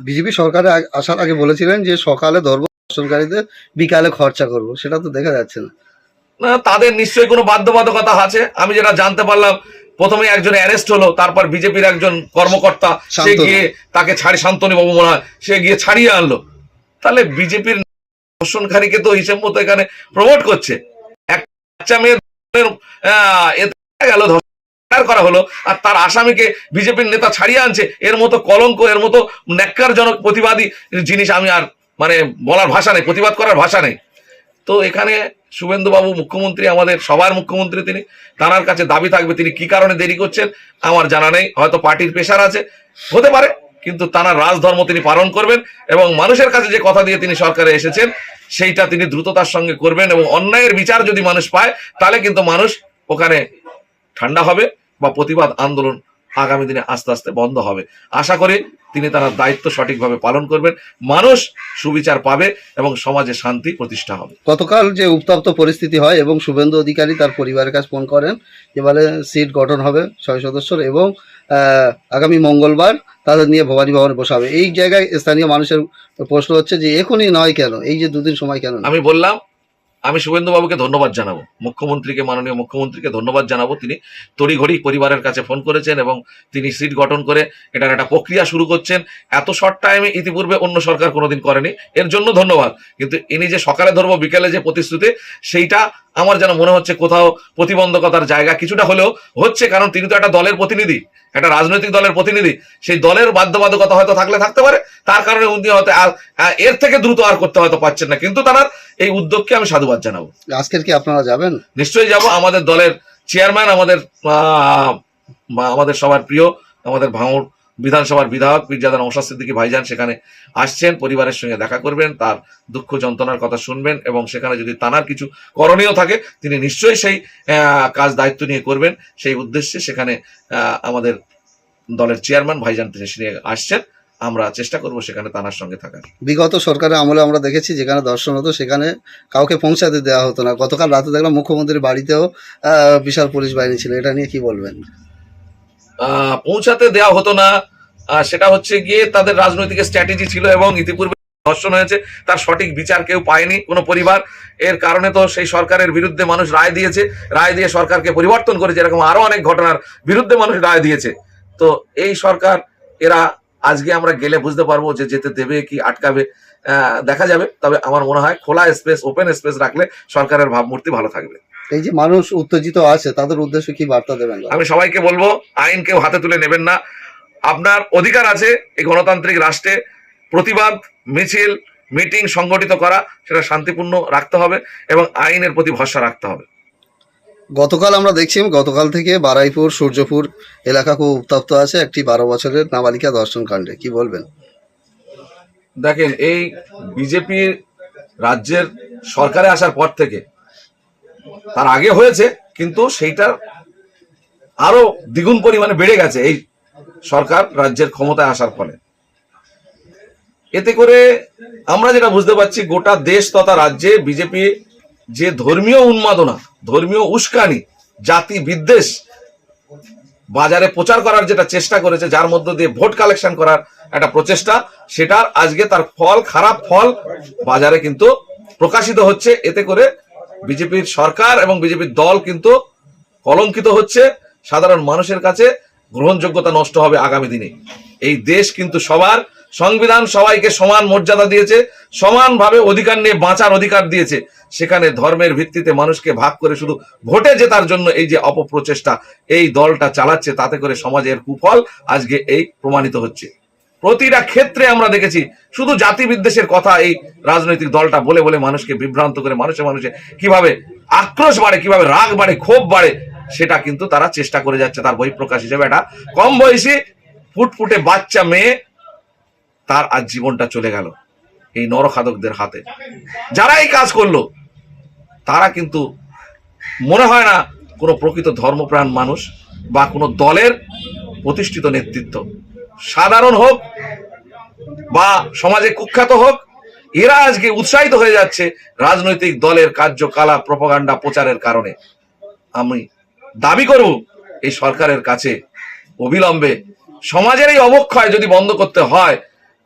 BJP সরকারে আসার আগে বলেছিলেন যে সকালে ধরবো দর্শনকারীদের, বিকালে খরচা করব, সেটা তো দেখা যাচ্ছে না। না, তাদের নিশ্চয়ই কোনো বাধ্যবাধকতা আছে। আমি যেটা জানতে পারলাম, প্রথমে একজন অ্যারেস্ট হলো, তারপর বিজেপির একজন কর্মকর্তা সে গিয়ে তাকে শান্তনু বাবু মনে হয়, সে গিয়ে ছাড়িয়ে আনলো। তাহলে বিজেপির ধর্ষণকারীকে তো হিসেব মতো এখানে প্রমোট করছে। একটা বাচ্চা মেয়ে গেল ধর্ষণ করা হলো, আর তার আসামিকে বিজেপির নেতা ছাড়িয়ে আনছে। এর মতো কলঙ্ক, এর মতো ন্যাক্কারজনক প্রতিবাদী জিনিস আমি আর মানে বলার ভাষা নেই, প্রতিবাদ করার ভাষা নেই। তো এখানে শুভেন্দু বাবু মুখ্যমন্ত্রী, আমাদের সবার মুখ্যমন্ত্রী, তিনি, তার কাছে দাবি থাকবে তিনি কি কারণে দেরি করছেন আমার জানা নেই। হয়তো পার্টির প্রেশার আছে, হতে পারে, কিন্তু তার রাজধর্ম তিনি পালন করবেন এবং মানুষের কাছে যে কথা দিয়ে তিনি সরকারে এসেছেন সেইটা তিনি দ্রুততার সঙ্গে করবেন। এবং অন্যায়ের বিচার যদি মানুষ পায় তাহলে কিন্তু মানুষ ওখানে ঠান্ডা হবে বা প্রতিবাদ আন্দোলন আগামী দিনে আস্তে আস্তে বন্ধ হবে। আশা করি তিনি তার দায়িত্ব সঠিকভাবে পালন করবেন, মানুষ সুবিচার পাবে এবং সমাজে শান্তি প্রতিষ্ঠা হবে। গতকাল যে উত্তপ্ত পরিস্থিতি হয় এবং শুভেন্দু অধিকারী তার পরিবারের কাছে ফোন করেন, এবারে সিট গঠন হবে 6 সদস্যর এবং আগামী মঙ্গলবার তাদের নিয়ে ভবানী ভবনে বসা হবে। এই জায়গায় স্থানীয় মানুষের প্রশ্ন হচ্ছে যে এখনই নয় কেন, এই যে দুদিন সময় কেন? আমি বললাম, আমি শুভেন্দু বাবুকে ধন্যবাদ জানাবো, মুখ্যমন্ত্রীকে, মাননীয় মুখ্যমন্ত্রীকে ধন্যবাদ জানাবো। তিনি তড়িঘড়ি পরিবারের কাছে ফোন করেছেন এবং তিনি সিট গঠন করে এটার একটা প্রক্রিয়া শুরু করছেন। এত শর্ট টাইমে ইতিপূর্বে অন্য সরকার কোনোদিন করেনি, এর জন্য ধন্যবাদ। কিন্তু ইনি যে সকালে ধরবো বিকেলে যে প্রতিশ্রুতি, সেইটা আমার যেন মনে হচ্ছে কোথাও প্রতিবন্ধকতার জায়গা কিছুটা হলেও হচ্ছে। কারণ তিনি তো একটা দলের প্রতিনিধি, একটা রাজনৈতিক দলের প্রতিনিধি, সেই দলের বাধ্যবাধকতা হয়তো থাকতে পারে, তার কারণে উনি হয়তো এর থেকে দ্রুত আর করতে হয়তো পারছেন না। কিন্তু তার এই উদ্যোগকে আমি সাধুবাদ জানাবো। আজকের কি আপনারা যাবেন? নিশ্চয়ই যাব। আমাদের দলের চেয়ারম্যান, আমাদের সবার প্রিয়, আমাদের ভাঙড় বিধানসভার বিধায়ক পীরজাদা নওশাদ সিদ্দিকী ভাইজান সেখানে আসছেন, পরিবারের সঙ্গে দেখা করবেন, তার দুঃখ যন্ত্রণার কথা শুনবেন এবং সেখানে যদি তানার কিছু করণীয় থাকে তিনি নিশ্চয়ই সেই কাজ দায়িত্ব নিয়ে করবেন। সেই উদ্দেশ্যে সেখানে আমাদের দলের চেয়ারম্যান ভাইজান তিনি আসছেন। আমরা চেষ্টা করব সেখানে তানার সঙ্গে থাকার। বিগত সরকারের আমলে আমরা দেখেছি যেখানে দর্শন হতো সেখানে কাউকে পৌঁছাতে দেওয়া হতো না। গতকাল রাতে দেখলাম মুখ্যমন্ত্রীর বাড়িতেও বিশাল পুলিশ বাহিনী ছিল, এটা নিয়ে কি বলবেন? পৌঁছাতে দেওয়া হতো না, সেটা হচ্ছে গিয়ে তাদের রাজনৈতিক স্ট্র্যাটেজি ছিল এবং ইতিপূর্বে ধর্ষণ হয়েছে তার সঠিক বিচার কেউ পায়নি কোনো পরিবার। এর কারণে তো সেই সরকারের বিরুদ্ধে মানুষ রায় দিয়েছে, রায় দিয়ে সরকারকে পরিবর্তন করেছে। এরকম আরো অনেক ঘটনার বিরুদ্ধে মানুষ রায় দিয়েছে। তো এই সরকার, এরা আজকে আমরা গেলে বুঝতে পারবো যে যেতে দেবে কি আটকাবে, দেখা যাবে। তবে আমার মনে হয় খোলা স্পেস, ওপেন স্পেস রাখলে সরকারের ভাবমূর্তি ভালো থাকবে। এই যে মানুষ উত্তেজিত আছে তাদের উদ্দেশ্যে কি বার্তা দেবেন? আমি সবাইকে বলবো, আইন কেউ হাতে তুলে নেবেন না। আপনার অধিকার আছে এই গণতান্ত্রিক রাষ্ট্রে প্রতিবাদ, মিছিল, মিটিং সংগঠিত করা, সেটা শান্তিপূর্ণ রাখতে হবে এবং আইনের প্রতি ভরসা রাখতে হবে। গতকাল আমরা দেখছি, গতকাল থেকে বারাইপুর সূর্যপুর এলাকা খুব উত্তপ্ত আছে একটি 12 বছরের নাবালিকা ধর্ষণ কাণ্ডে, কি বলবেন? দেখেন, এই বিজেপির রাজ্যের সরকারে আসার পর থেকে, তার আগে হয়েছে কিন্তু সেইটার আরো দ্বিগুণ পরিমাণে বেড়ে গেছে এই সরকার রাজ্যের ক্ষমতায় আসার ফলে। এতে করে আমরা যেটা বুঝতে পারছি, গোটা দেশ তথা রাজ্যে বিজেপি যে ধর্মীয় উন্মাদনা, ধর্মীয় উস্কানি, জাতি বিদ্বেষ বাজারে প্রচার করার যেটা চেষ্টা করেছে, যার মধ্য দিয়ে ভোট কালেকশন করার একটা প্রচেষ্টা, সেটার আজকে তার ফল, খারাপ ফল বাজারে কিন্তু প্রকাশিত হচ্ছে। এতে করে বিজেপির সরকার এবং বিজেপির দল কিন্তু কলঙ্কিত হচ্ছে, সাধারণ মানুষের কাছে গ্রহণযোগ্যতা নষ্ট হবে আগামী দিনে। এই দেশ কিন্তু সবার, সংবিধান সবাইকে সমান মর্যাদা দিয়েছে, সমানভাবে অধিকার নিয়ে বাঁচার অধিকার দিয়েছে। সেখানে ধর্মের ভিত্তিতে মানুষকে ভাগ করে শুধু ভোটে জেতার জন্য এই যে অপপ্রচেষ্টা এই দলটা চালাচ্ছে, তাতে করে সমাজের কুফল আজকে এই প্রমাণিত হচ্ছে। প্রতিটা ক্ষেত্রে আমরা দেখেছি শুধু জাতি বিদ্বেষের কথা এই রাজনৈতিক দলটা বলে বলে মানুষকে বিভ্রান্ত করে, মানুষে কিভাবে আক্রোশ বাড়ে, কিভাবে রাগ বাড়ে, ক্ষোভ বাড়ে, সেটা কিন্তু তারা চেষ্টা করে যাচ্ছে। তার বহিঃপ্রকাশ হিসেবে একটা কম বয়সী ফুটফুটে বাচ্চা মেয়ে, তার আজ জীবনটা চলে গেল এই নরখাদকদের হাতে। যারা এই কাজ করলো তারা কিন্তু মনে হয় না কোনো প্রকৃত ধর্মপ্রাণ মানুষ বা কোনো দলের প্রতিষ্ঠিত নেতৃত্ব, সাধারণ হোক বা সমাজে কুখ্যাত হোক, এরা আজকে উৎসাহিত হয়ে যাচ্ছে রাজনৈতিক দলের কার্যকলাপ, প্রপাগান্ডা প্রচারের কারণে। আমি দাবি করব এই সরকারের কাছে অবিলম্বে সমাজের এই অবক্ষয় যদি বন্ধ করতে হয়,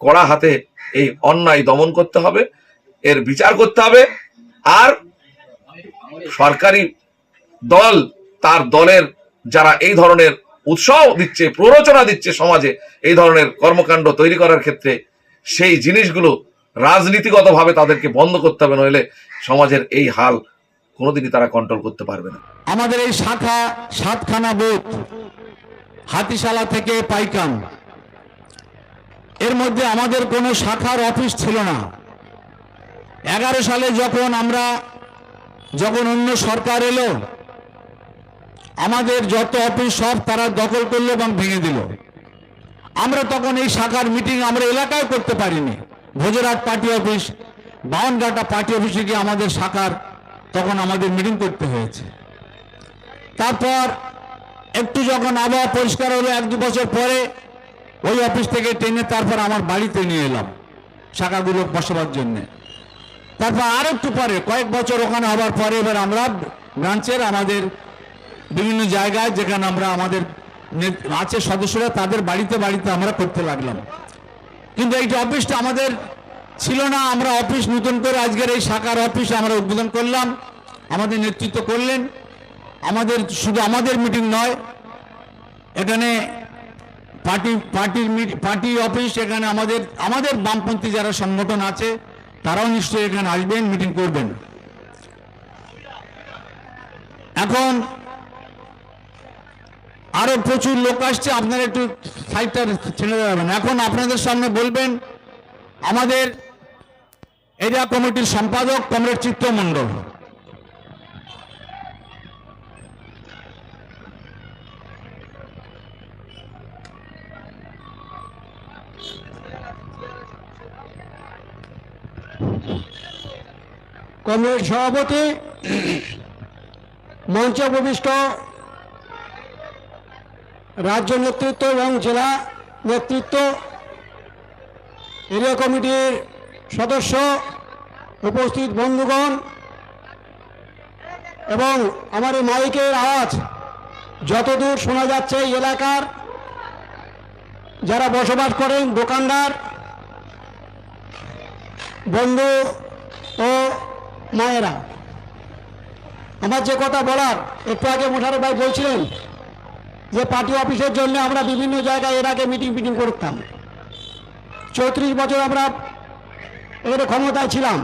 কড়া হাতে এই অন্যায় দমন করতে হবে, এর বিচার করতে হবে। আর সরকারি দল, তার দলের যারা এই ধরনের উৎসাহ দিচ্ছে, প্ররোচনা দিচ্ছে সমাজে এই ধরনের কর্মকাণ্ড তৈরি করার ক্ষেত্রে, সেই জিনিসগুলো রাজনীতিগতভাবে তাদেরকে বন্ধ করতে হবে, নইলে সমাজের এই হাল কোনোদিনই তারা কন্ট্রোল করতে পারবে না। আমাদের এই শাখা 7খানা বুথ, হাতিশালা থেকে পাইকাম, এর মধ্যে আমাদের কোনো শাখার অফিস ছিল না। 11 সালে যখন অন্য সরকার এলো, আমাদের যত অফিস সব তারা দখল করলো এবং ভেঙে দিল। আমরা তখন এই শাখার মিটিং আমরা এলাকায় করতে পারিনি। ভোজরাট পার্টি অফিস, বাউনঘাটা পার্টি অফিসে গিয়ে আমাদের শাখার তখন আমাদের মিটিং করতে হয়েছে। তারপর একটু যখন আবহাওয়া পরিষ্কার হলো, 1-2 বছর পরে ওই অফিস থেকে টেনে তারপর আমার বাড়িতে নিয়ে এলাম শাখাগুলো বসবার জন্য। তারপর আর একটু পরে কয়েক বছর ওখানে হবার পরে এবার আমরা ব্রাঞ্চের আমাদের বিভিন্ন জায়গায় যেখানে আমরা আমাদের আছে সদস্যরা, তাদের বাড়িতে বাড়িতে আমরা করতে লাগলাম। কিন্তু এইটা অফিসটা আমাদের ছিল না। আমরা অফিস নতুন করে আজকের এই শাখার অফিস আমরা উদ্বোধন করলাম, আমাদের নেতৃত্ব করলেন। শুধু আমাদের মিটিং নয়, এখানে পার্টি অফিস, এখানে আমাদের বামপন্থী যারা সংগঠন আছে তারাও নিশ্চয়ই এখানে আসবেন, মিটিং করবেন। এখন আরো প্রচুর লোক আসছে, আপনারা একটু সাইডটা ছেড়ে যাবেন। এখন আপনাদের সামনে বলবেন আমাদের এরিয়া কমিটির সম্পাদক কমরেড চিত্ত মণ্ডল। কমরেড সভাপতি, মঞ্চে উপবিষ্ট রাজ্য নেতৃত্ব এবং জেলা নেতৃত্ব, এরিয়া কমিটির সদস্য, উপস্থিত বন্ধুগণ এবং আমার এই মাইকের আওয়াজ যতদূর শোনা যাচ্ছে এই এলাকার যারা বসবাস করেন, দোকানদার বন্ধু ও মায়েরা, আমার যে কথা বলার, একটু আগে মোশারফ ভাই বলছিলেন যে পার্টি অফিসের জন্য আমরা বিভিন্ন জায়গায় এর আগে মিটিং করতাম। 34 বছর আমরা এর ক্ষমতায় ছিলাম।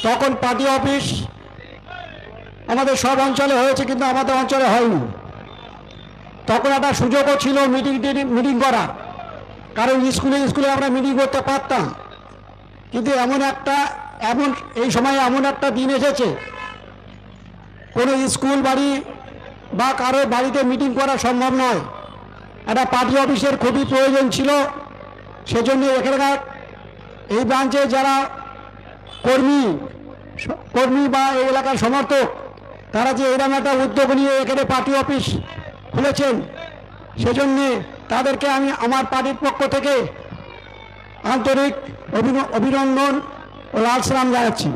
তখন পার্টি অফিস আমাদের সব অঞ্চলে হয়েছে, কিন্তু আমাদের অঞ্চলে হয়নি। তখন একটা সুযোগও ছিল মিটিং করার, কারণ স্কুলে আমরা মিটিং করতে পারতাম। কিন্তু এই সময়ে এমন একটা দিন এসেছে, কোনো স্কুল বাড়ি বা কারো বাড়িতে মিটিং করা সম্ভব নয়। একটা পার্টি অফিসের খুবই প্রয়োজন ছিল। সেজন্য এখানকার এই ব্রাঞ্চে যারা কর্মী বা এই এলাকার সমর্থক, তারা যে এরকম একটা উদ্যোগ নিয়ে এখানে পার্টি অফিস খুলেছেন, সেজন্যে তাদেরকে আমি আমার পার্টির পক্ষ থেকে আন্তরিক অভিনন্দন ও লাল সালাম জানাচ্ছি।